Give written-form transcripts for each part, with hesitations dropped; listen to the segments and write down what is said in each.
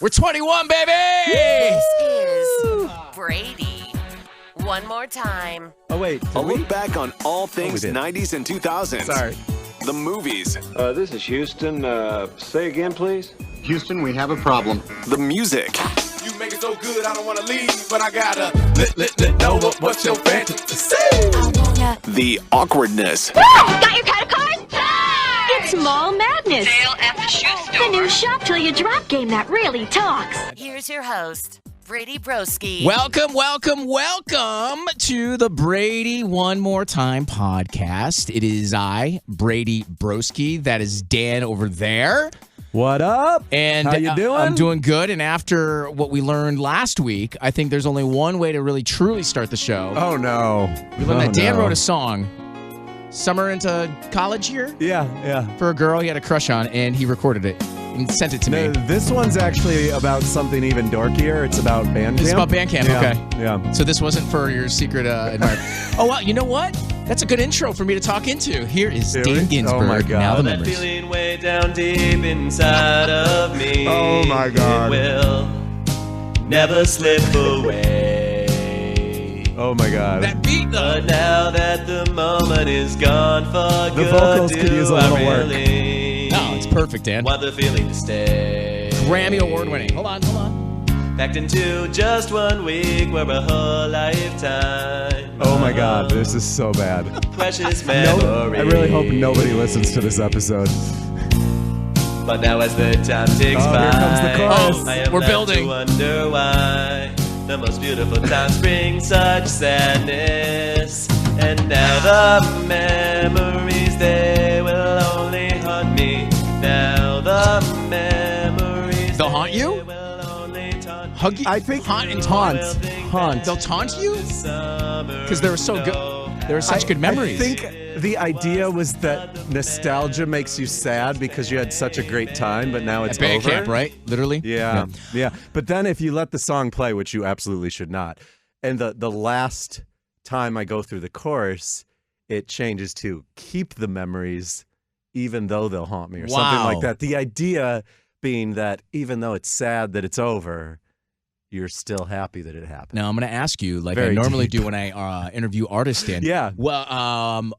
We're 21, baby! This is Brady. One more time. Oh, wait. A look back on all things 90s and 2000s. Sorry. The movies. This is Houston. Say again, please. Houston, we have a problem. The music. You make it so good, I don't want to leave, but I gotta know what's your fantasy. The awkwardness. Got your credit card? It's Mall Madness. Sale at the shoe store. The new shop till you drop game that really talks. Here's your host, Brady Broski. Welcome to the Brady One More Time podcast. It is I, Brady Broski. That is Dan over there. What up? And how you doing? I'm doing good. And after what we learned last week, I think there's only one way to really truly start the show. Oh, no. We learned that Dan wrote a song summer into college year? Yeah. For a girl he had a crush on, and he recorded it and sent it to me. This one's actually about something even dorkier. It's about band camp. It's about band camp, okay. Yeah. So this wasn't for your secret admirer. Oh, well, you know what? That's a good intro for me to talk into. Here is Dan Ginsberg. Oh, my God. Now the that memories. feeling way down deep inside of me. Oh, my God. It will never slip away. Oh, my God. That beat, though. But now that the moment is gone for The good, vocals could use a little I work. really No, it's perfect, Dan. want the feeling to stay. Grammy Award winning. Hold on. Packed into just 1 week, we're a whole lifetime. Oh, my God. This is so bad. Precious memories. I really hope nobody listens to this episode. But now as the time ticks Oh, by, here comes the chorus. I am We're left building. to wonder why the most beautiful times bring such sadness. And now the memories, they will only haunt me. Now the memories, They'll haunt you? they will only taunt Hug you? I think haunt and haunt. taunt. They'll taunt you? Because they were so good. They were such good memories. I think the idea was that nostalgia makes you sad because you had such a great time, but now it's At band over. camp, right? Literally? Yeah. But then if you let the song play, which you absolutely should not, and the last time I go through the chorus, it changes to keep the memories even though they'll haunt me or something like that. The idea being that even though it's sad that it's over, you're still happy that it happened. Now, I'm going to ask you, like Very I normally deep. do when I interview artists, Dan. Yeah. Well,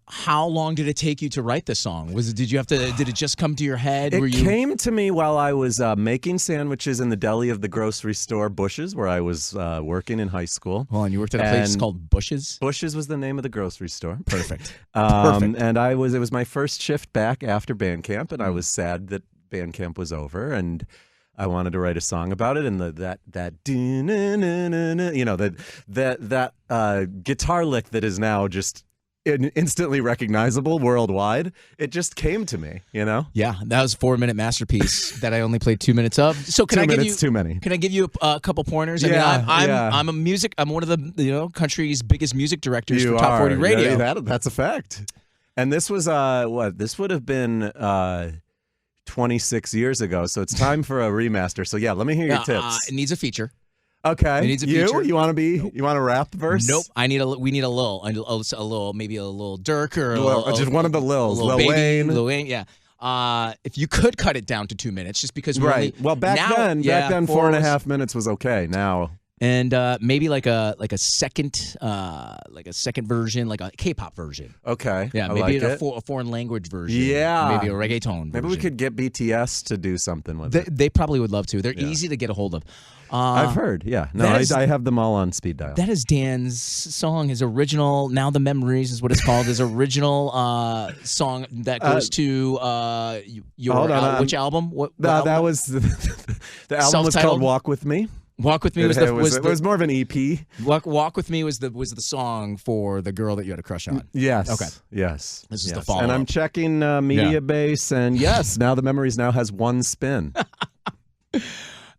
how long did it take you to write the song? Did it just come to your head? It came to me while I was making sandwiches in the deli of the grocery store Bush's, where I was working in high school. Hold on, you worked at a place called Bush's? Bush's was the name of the grocery store. Perfect. And it was my first shift back after band camp, and I was sad that band camp was over, and I wanted to write a song about it, and that guitar lick that is now just instantly recognizable worldwide. It just came to me, Yeah, that was a 4-minute masterpiece that I only played 2 minutes of. So can 2 I give minutes you too many? Can I give you a couple pointers? Yeah, I'm one of the country's biggest music directors for Top 40 Radio. Yeah, that's a fact. And this was this would have been 26 years ago, so it's time for a remaster. So yeah, let me hear your tips. It needs a feature. Okay, it needs a feature. You want to rap verse? Nope. We need a little, maybe a little Dirk or just one of the Lils. Lil Wayne, yeah. If you could cut it down to 2 minutes, just because back then 4.5 minutes was okay. Now. And maybe like a second version, like a K-pop version. Okay. Yeah, maybe a foreign language version. Yeah. Maybe a reggaeton version. Maybe we could get BTS to do something with it. They probably would love to. They're easy to get a hold of. I've heard, yeah. No, I have them all on speed dial. That is Dan's song, his original, Now the Memories is what it's called, his original song that goes to which album? What album? That was, the album was called Walk With Me. Walk With Me it was more of an EP. Walk With Me was the song for the girl that you had a crush on. Yes. Okay. Yes. This is the follow-up. And I'm checking Media Base, and yes, Now the Memories now has one spin.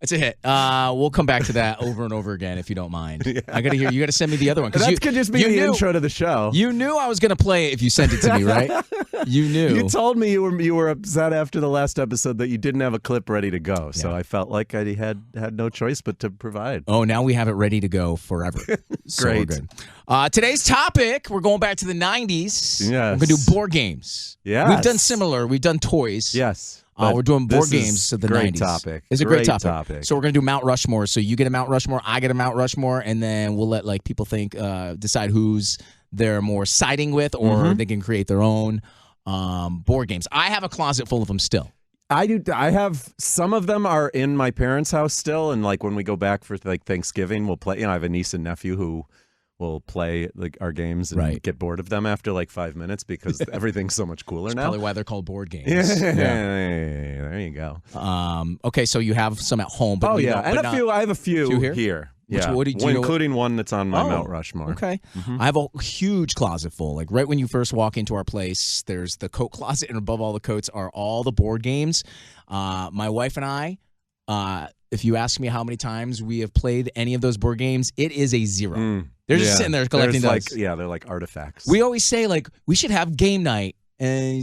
It's a hit. We'll come back to that over and over again if you don't mind. Yeah. I gotta hear. You gotta send me the other one. That could just be the intro to the show. You knew I was gonna play it if you sent it to me, right? You knew. You told me you were upset after the last episode that you didn't have a clip ready to go. So I felt like I had no choice but to provide. Oh, now we have it ready to go forever. So Great. Good. Today's topic, we're going back to the 90s. Yes. We're gonna do board games. Yes. We've done similar. We've done toys. Yes. We're doing board this is games of the great 90s. Topic. It's a great Great topic. So we're going to do Mount Rushmore. So you get a Mount Rushmore, I get a Mount Rushmore, and then we'll let like people decide who's they're more siding with, or they can create their own board games. I have a closet full of them still. I do. I have some of them are in my parents' house still, and like when we go back for like Thanksgiving, we'll play. I have a niece and nephew who will play like our games and get bored of them after like 5 minutes because everything's so much cooler now. Probably why they're called board games. Yeah. There you go. Okay, so you have some at home. But I have a few here. Yeah, including one that's on my Mount Rushmore. Okay. I have a huge closet full. Like right when you first walk into our place, there's the coat closet, and above all the coats are all the board games. My wife and I, if you ask me how many times we have played any of those board games, it is a 0. They're just sitting there collecting those. They're like artifacts. We always say like we should have game night, and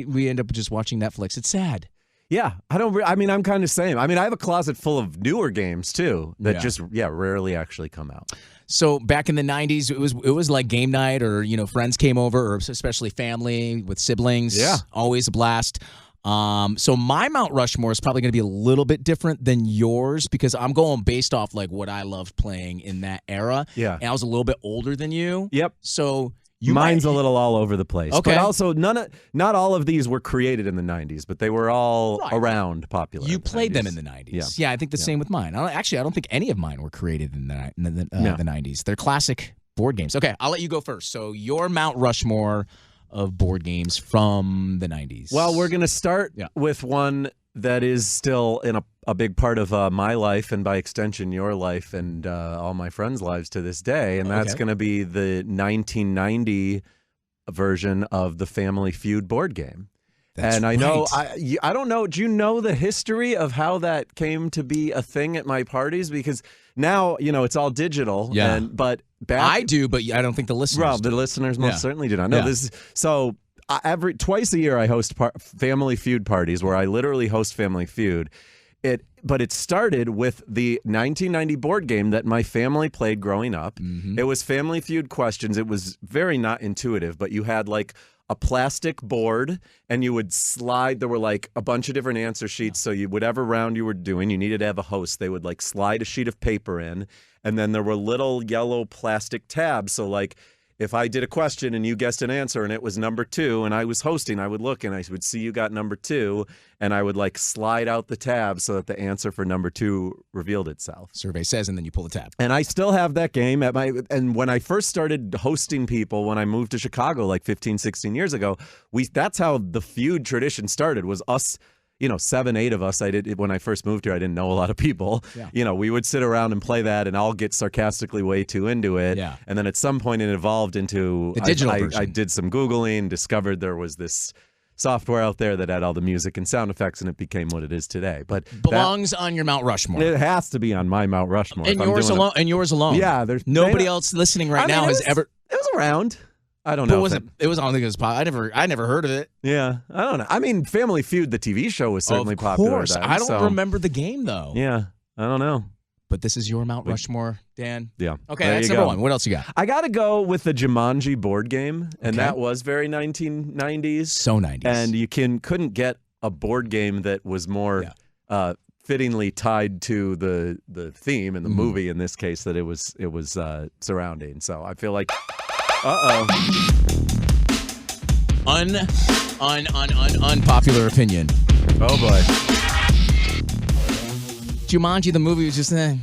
we end up just watching Netflix. It's sad. Yeah, I'm kind of same. I mean, I have a closet full of newer games too that just rarely actually come out. So back in the 90s, it was like game night, or friends came over, or especially family with siblings. Yeah, always a blast. So my Mount Rushmore is probably going to be a little bit different than yours because I'm going based off like what I loved playing in that era. Yeah, and I was a little bit older than you. Yep. So. Mine's a little all over the place. Okay. But also, not all of these were created in the 90s, but they were all around popular. You played them in the 90s. Yeah, I think the same with mine. I don't think any of mine were created in the 90s. They're classic board games. Okay, I'll let you go first. So your Mount Rushmore of board games from the 90s. Well, we're going to start with one that is still in a big part of my life, and by extension your life and all my friends' lives to this day, and that's going to be the 1990 version of the Family Feud board game. That's and I know, I don't know, do you know the history of how that came to be a thing at my parties? Because now, it's all digital. Yeah. But back, I do, but I don't think the listeners do. The listeners most certainly do not know this. So twice a year I host Family Feud parties where I literally host Family Feud. But it started with the 1990 board game that my family played growing up. It was Family Feud questions. It was very not intuitive, but you had like a plastic board and you would slide. There were like a bunch of different answer sheets. So whatever round you were doing, you needed to have a host. They would like slide a sheet of paper in, and then there were little yellow plastic tabs. So like, if I did a question and you guessed an answer and it was number 2 and I was hosting, I would look and I would see you got number 2, and I would like slide out the tab so that the answer for number 2 revealed itself. Survey says, and then you pull the tab. And I still have that game and when I first started hosting people, when I moved to Chicago like 15, 16 years ago, that's how the feud tradition started, was us. 7, 8 of us. When I first moved here, I didn't know a lot of people. Yeah. We would sit around and play that, and I'll get sarcastically way too into it. Yeah. And then at some point, it evolved into the digital version. I did some Googling, discovered there was this software out there that had all the music and sound effects, and it became what it is today. But belongs on your Mount Rushmore. It has to be on my Mount Rushmore. And yours alone. And yours alone. Yeah. There's nobody else listening right now has ever. It was around. I don't know. It was. I don't think it was popular. I never heard of it. Yeah, I don't know. I mean, Family Feud, the TV show, was certainly popular. Of course, then, I don't remember the game though. Yeah, I don't know. But this is your Mount Rushmore, Dan. Yeah. Okay, that's number 1. What else you got? I got to go with the Jumanji board game, and that was very 1990s. So 90s. And you couldn't get a board game that was more fittingly tied to the theme in the movie. In this case, that it was surrounding. So I feel like. Unpopular opinion. Oh boy. Jumanji the movie was just I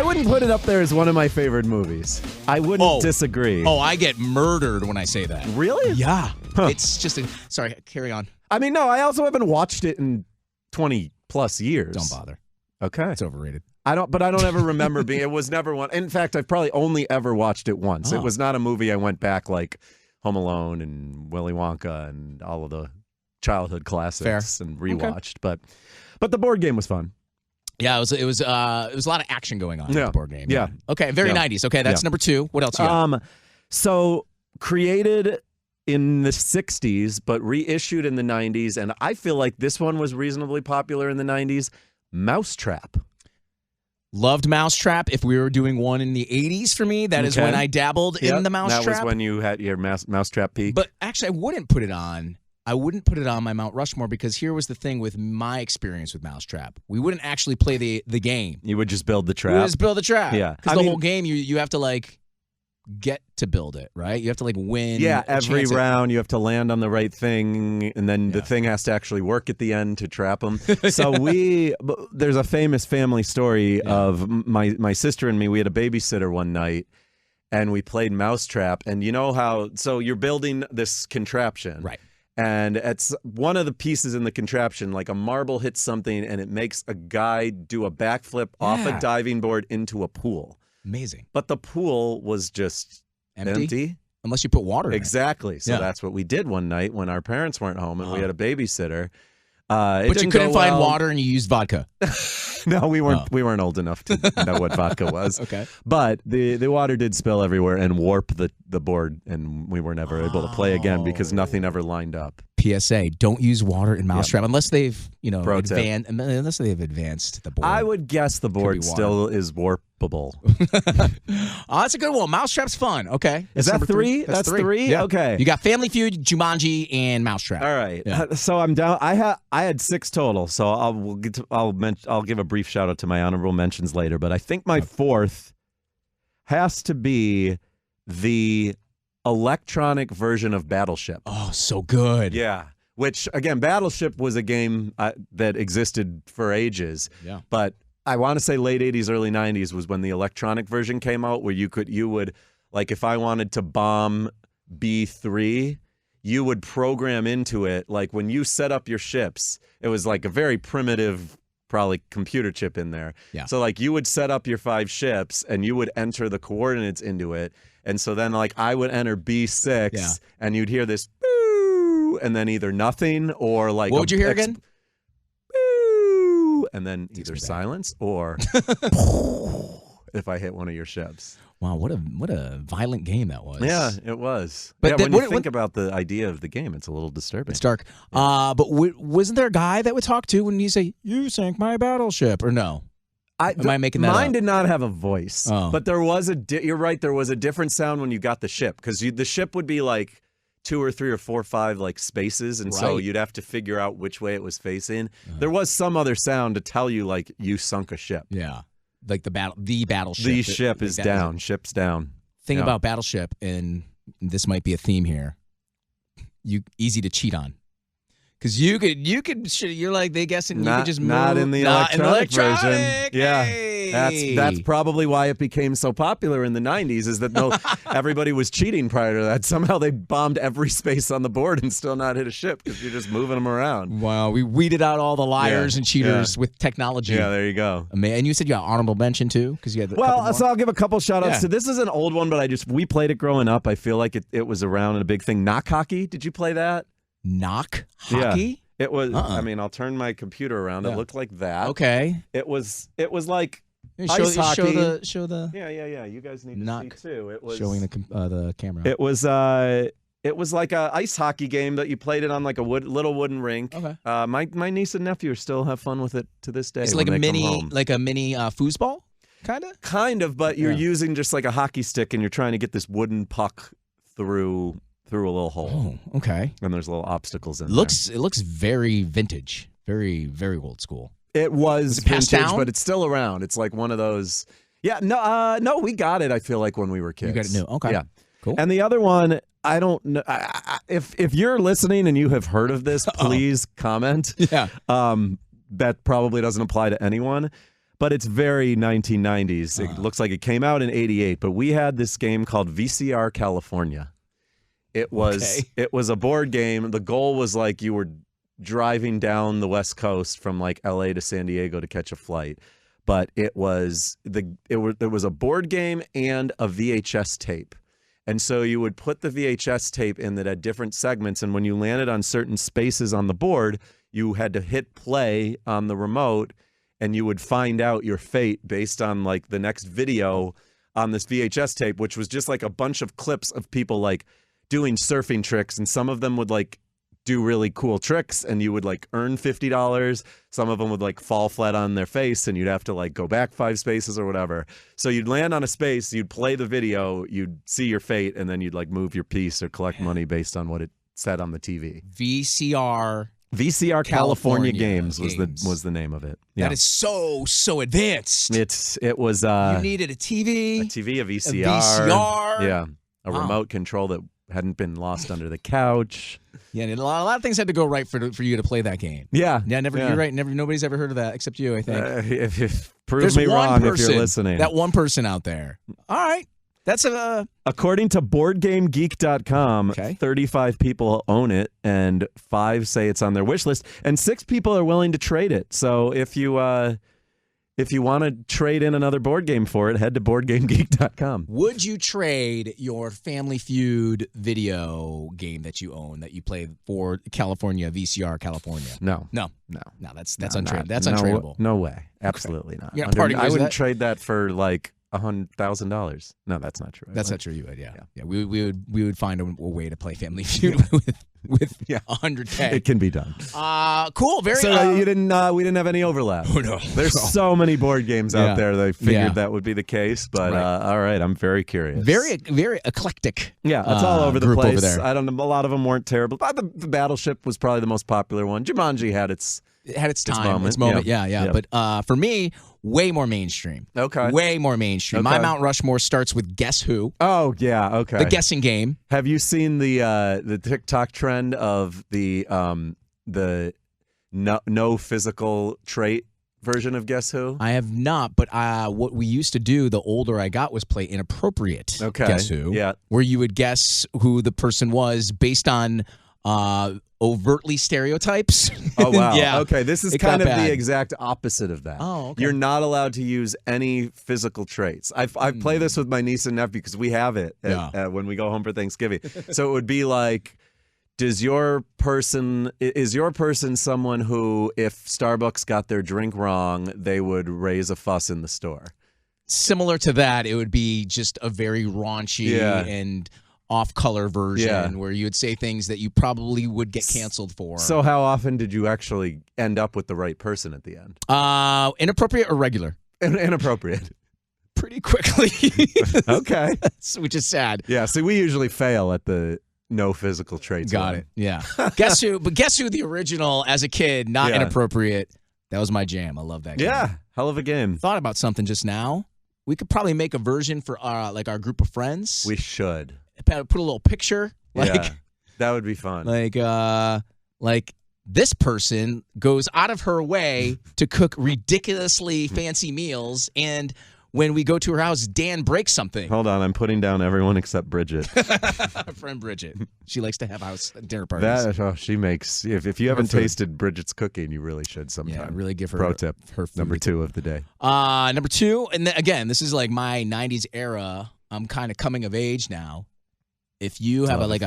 wouldn't put it up there as one of my favorite movies. I wouldn't disagree. Oh, I get murdered when I say that. Really? Yeah. Huh. It's just sorry, carry on. I mean, no, I also haven't watched it in 20 plus years. Don't bother. Okay. It's overrated. I don't ever remember it was never one. In fact, I've probably only ever watched it once. It was not a movie I went back like Home Alone and Willy Wonka and all of the childhood classics and rewatched. Okay. But the board game was fun. Yeah, it was a lot of action going on in the board game. Yeah. Okay, very 90s. Okay, that's number 2. What else you got? So created in the 60s, but reissued in the 90s, and I feel like this one was reasonably popular in the 90s, Mousetrap. Loved Mousetrap. If we were doing one in the 80s for me, that is when I dabbled in the Mousetrap. That was when you had your Mousetrap peak. But actually, I wouldn't put it on I wouldn't put it on my Mount Rushmore because here was the thing with my experience with Mousetrap. We wouldn't actually play the game. You would just build the trap. We would just build the trap. Yeah. Because the whole game, you have to, like, get to build it, right? You have to, like, win. Yeah, every round you have to land on the right thing, and then the thing has to actually work at the end to trap them. So there's a famous family story of my sister and me. We had a babysitter one night, and we played Mousetrap. And you know how, so you're building this contraption. Right. And it's one of the pieces in the contraption, like a marble hits something, and it makes a guy do a backflip off a diving board into a pool. Amazing. But the pool was just empty. Unless you put water in it. Exactly. So that's what we did one night when our parents weren't home and we had a babysitter. But you couldn't find water and you used vodka. No, we weren't. We weren't old enough to know what vodka was. Okay. But the water did spill everywhere and warp the board, and we were never able to play again because nothing ever lined up. PSA: don't use water in Mousetrap unless they've advanced the board. I would guess the board still is warpable. Oh, that's a good one. Mousetrap's fun. Okay, is that three? That's three. Yeah. Okay. You got Family Feud, Jumanji, and Mousetrap. All right. Yeah. So I'm down. I had 6 total. So I'll give a brief shout out to my honorable mentions later. But I think my fourth has to be the electronic version of Battleship. Oh, so good. Yeah. Which, again, Battleship was a game that existed for ages. Yeah. But I want to say late 80s, early 90s was when the electronic version came out where you would, like if I wanted to bomb B3, you would program into it, like when you set up your ships, it was like a very primitive, probably computer chip in there. Yeah. So like you would set up your 5 ships and you would enter the coordinates into it. And so then like I would enter B6 and you'd hear this boo and then either nothing or like what would you hear again? Boo, and then either silence or if I hit one of your ships. Wow, what a violent game that was. Yeah, it was. But when you think about the idea of the game, it's a little disturbing. It's dark. But wasn't there a guy that would talk to when you say, "You sank my battleship," or no? Am I making that up? Mine did not have a voice, but there was you're right. There was a different sound when you got the ship because the ship would be like 2 or 3 or 4 or 5 like spaces, and so you'd have to figure out which way it was facing. There was some other sound to tell you like you sunk a ship. Yeah, like the battleship. The ship is down. Ship's down. Thing about Battleship, and this might be a theme here. Easy to cheat on. Because you're like they guessing you could just move. Not in the electronic version. Yeah, Hey. that's probably why it became so popular in the 90s. Is that everybody was cheating prior to that? Somehow they bombed every space on the board and still not hit a ship because you're just moving them around. Wow, we weeded out all the liars and cheaters with technology. Yeah, there you go. And you said you got honorable mention too because you had. So I'll give a couple shout outs to this. Is an old one, but we played it growing up. I feel like it was around and a big thing. Knock hockey. Did you play that? Knock hockey? Yeah. It was. I mean, I'll turn my computer around. It looked like that. Okay. It was like ice hockey. Show the. Yeah. You guys need knock, to see too. It was showing the camera. It was like a ice hockey game that you played it on like a little wooden rink. Okay. My niece and nephew still have fun with it to this day. It's like a mini foosball, kind of. Kind of, but you're using just like a hockey stick and you're trying to get this wooden puck through a little hole. Oh, okay. And there's little obstacles in there. It looks very vintage, very, very old school. It was vintage, down? But it's still around. It's like one of those. Yeah, no, we got it. I feel like when we were kids. You got it new. Okay. Yeah. Cool. And the other one, I don't know. If you're listening and you have heard of this, please comment. Yeah. That probably doesn't apply to anyone. But it's very 1990s. It looks like it came out in 88. But we had this game called VCR California. It was a board game. The goal was like you were driving down the West Coast from like LA to San Diego to catch a flight. But it was there was a board game and a VHS tape. And so you would put the VHS tape in that had different segments, and when you landed on certain spaces on the board, you had to hit play on the remote and you would find out your fate based on like the next video on this VHS tape, which was just like a bunch of clips of people like doing surfing tricks, and some of them would like do really cool tricks and you would like earn $50. Some of them would like fall flat on their face and you'd have to like go back 5 spaces or whatever. So you'd land on a space, you'd play the video, you'd see your fate, and then you'd like move your piece or collect money based on what it set on the TV. VCR California Games was the name of it. Yeah. That is so advanced. It was you needed a TV, a VCR, yeah, a remote control that hadn't been lost under the couch. Yeah, and a lot of things had to go right for you to play that game. Yeah, You're right. Nobody's ever heard of that except you, I think. Prove me wrong if you're listening. That one person out there. All right. That's according to BoardGameGeek.com, 35 people own it, and 5 say it's on their wish list, and 6 people are willing to trade it. So if you want to trade in another board game for it, head to BoardGameGeek.com. Would you trade your Family Feud video game that you own that you play for California, VCR California? No. That's untradeable. That's untradeable. No way. Absolutely not. I wouldn't trade that for like $100,000. No, that's not true. That's not true. You would, yeah. We would find a way to play Family Feud with $100K. It can be done. Cool. Very. So we didn't have any overlap. Oh no. There's so many board games out there that I figured that would be the case. But all right, I'm very curious. Very eclectic. Yeah, it's all over the place. Over there. I don't know. A lot of them weren't terrible. But the Battleship was probably the most popular one. Jumanji had its moment. Yeah. But for me, way more mainstream. Okay. Way more mainstream. My Mount Rushmore starts with Guess Who. Oh, yeah. Okay. The guessing game. Have you seen the TikTok trend of the no physical trait version of Guess Who? I have not, but what we used to do, the older I got, was play Inappropriate Guess Who. Yeah. Where you would guess who the person was based on overtly stereotypes. Oh, wow. Yeah. Okay, this is kind of the exact opposite of that. Oh, okay. You're not allowed to use any physical traits. I play this with my niece and nephew because we have it when we go home for Thanksgiving. So it would be like, is your person someone who, if Starbucks got their drink wrong, they would raise a fuss in the store? Similar to that, it would be just a very raunchy and off-color version where you would say things that you probably would get canceled for. So how often did you actually end up with the right person at the end? Inappropriate or regular? Inappropriate. Pretty quickly. Okay. Which is sad. Yeah, see, we usually fail at the no physical traits. Got it. Yeah. Guess Who? But Guess Who, the original, as a kid, not Inappropriate. That was my jam. I love that game. Yeah, hell of a game. Thought about something just now. We could probably make a version for our group of friends. We should. Put a little picture. That would be fun. Like this person goes out of her way to cook ridiculously fancy meals, and when we go to her house, Dan breaks something. Hold on, I'm putting down everyone except Bridget. Our friend Bridget. She likes to have house dinner parties. She makes. If you haven't tasted Bridget's cooking, you really should sometime. Yeah, really give her pro tip. Her food. Number 2 of the day. Number 2, and then, again, this is like my '90s era. I'm kind of coming of age now. If you have a party,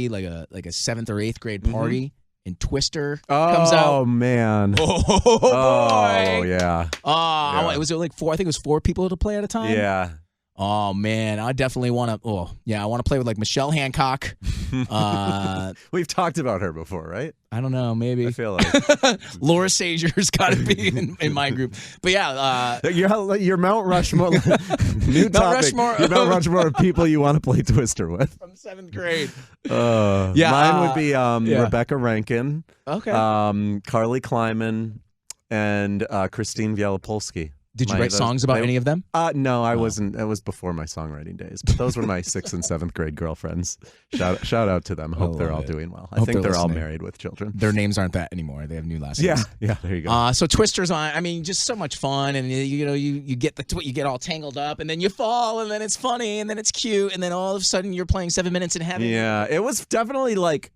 like a 7th or 8th grade party, and Twister comes out. Oh man! Oh boy! Yeah. It was like 4. I think it was 4 people to play at a time. Yeah. Oh man, I definitely want to. I want to play with like Michelle Hancock. We've talked about her before, right? I don't know, maybe. I feel like Laura Sager's got to be in my group. But yeah, your Mount Rushmore. New topic. Rushmore. Your Mount Rushmore of people you want to play Twister with from 7th grade. Mine would be Rebecca Rankin. Okay. Carly Kleiman and Christine Wielopolsky. Did you write songs about any of them? No, I wasn't. That was before my songwriting days. But those were my 6th and 7th grade girlfriends. Shout out to them. Hope they're all doing well. I think they're all married with children. Their names aren't that anymore. They have new last names. Yeah. There you go. So Twister's on. I mean, just so much fun, and you get all tangled up, and then you fall, and then it's funny, and then it's cute, and then all of a sudden you're playing 7 minutes in heaven. Yeah, it was definitely like,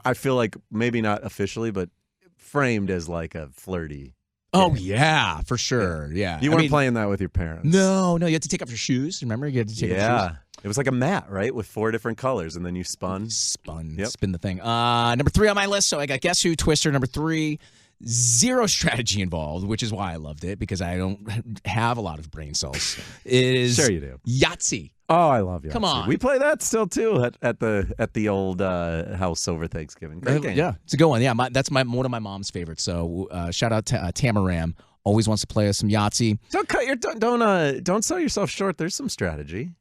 I feel like maybe not officially, but framed as like a flirty. Oh, yeah, for sure. Yeah. You weren't playing that with your parents. No. You had to take off your shoes. Remember? You had to take off your shoes. It was like a mat, right? With 4 different colors, and then you spun. Spin the thing. Number 3 on my list. So I got Guess Who, Twister. Number 3, zero strategy involved, which is why I loved it, because I don't have a lot of brain cells. It is sure you do. Yahtzee. Oh, I love Yahtzee. Come on. We play that still, too, at the old house over Thanksgiving. Great game. Yeah, it's a good one. Yeah, that's one of my mom's favorites. So shout out to Tamaram. Always wants to play us some Yahtzee. Don't sell yourself short. There's some strategy.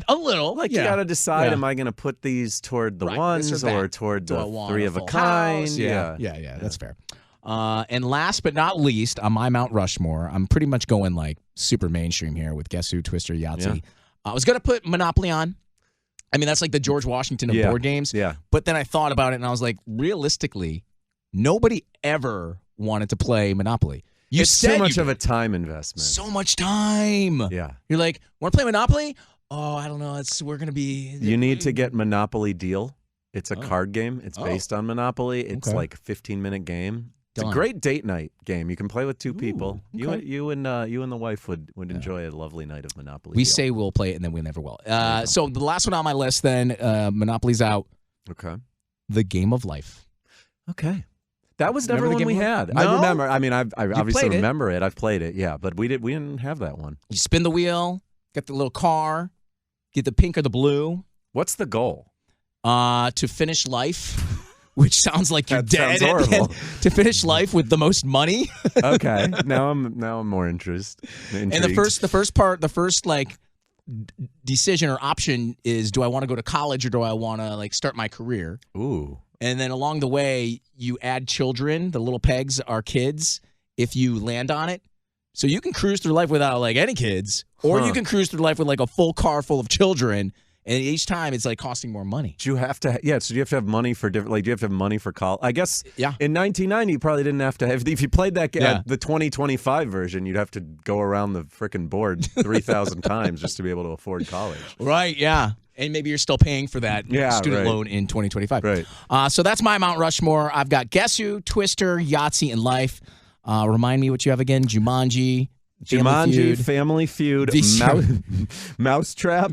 A little. Like, you got to decide, am I going to put these toward the ones or toward the three of a kind? Yeah, that's fair. And last but not least, on my Mount Rushmore, I'm pretty much going like super mainstream here with Guess Who, Twister, Yahtzee. Yeah. I was going to put Monopoly on. I mean, that's like the George Washington of board games. Yeah. But then I thought about it, and I was like, realistically, nobody ever wanted to play Monopoly. It's too much of a time investment. So much time. Yeah. You're like, want to play Monopoly? Oh, I don't know. We're going to be... You need to get Monopoly Deal. It's a card game. It's based on Monopoly. It's like a 15-minute game. It's a great date night game. You can play with two people. Okay. You and the wife would enjoy a lovely night of Monopoly. We say we'll play it, and then we never will. So the last one on my list, then, Monopoly's out. Okay. The Game of Life. Okay. That was never one we had. No? I remember. I mean, I obviously remember it. I've played it. Yeah, but we didn't have that one. You spin the wheel, get the little car, get the pink or the blue. What's the goal? To finish life, which sounds like you're dead. Sounds horrible. To finish life with the most money. Okay. Now I'm more interested. And the first like decision or option is, do I want to go to college or do I want to like start my career? Ooh. And then along the way, you add children. The little pegs are kids if you land on it. So you can cruise through life without like any kids, or you can cruise through life with like a full car full of children. And each time it's like costing more money. Do you have to? Yeah. So you have to have money for different. Like, do you have to have money for college? I guess. Yeah. In 1990, you probably didn't have to have. If you played that game, the 2025 version, you'd have to go around the frickin' board 3,000 times just to be able to afford college. Right. Yeah. And maybe you're still paying for that student loan in 2025. Right. So that's my Mount Rushmore. I've got Guess Who, Twister, Yahtzee, and Life. Remind me what you have again. Jumanji. Family Feud, Mousetrap,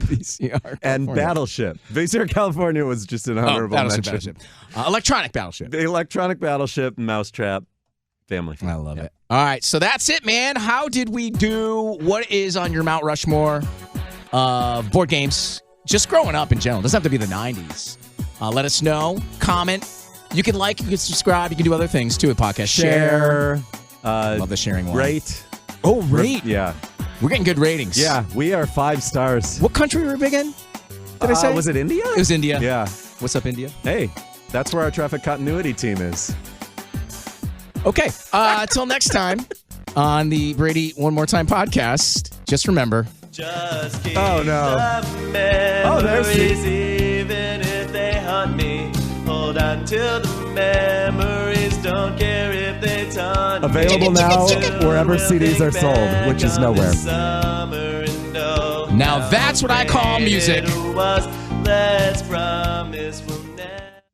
and Battleship. VCR California was just an honorable mention. Battleship. Electronic Battleship. The Electronic Battleship, Mousetrap, Family Feud. I love it. All right, so that's it, man. How did we do? What is on your Mount Rushmore of board games? Just growing up in general. It doesn't have to be the 90s. Let us know. Comment. You can like, you can subscribe, you can do other things too with podcast. Share. Love the sharing one. Rate. Oh, rate. Yeah. We're getting good ratings. Yeah, we are 5 stars. What country were we big in? Did I say? Was it India? It was India. Yeah. What's up, India? Hey, that's where our traffic continuity team is. Okay. Till next time on the Brady One More Time podcast, just remember. Just keep oh, no. The memories, there's even if they haunt me. Hold on to the memories, don't care if they taunt me. Available now wherever CDs are sold, which is nowhere. Now that's what I call music. Let's promise we'll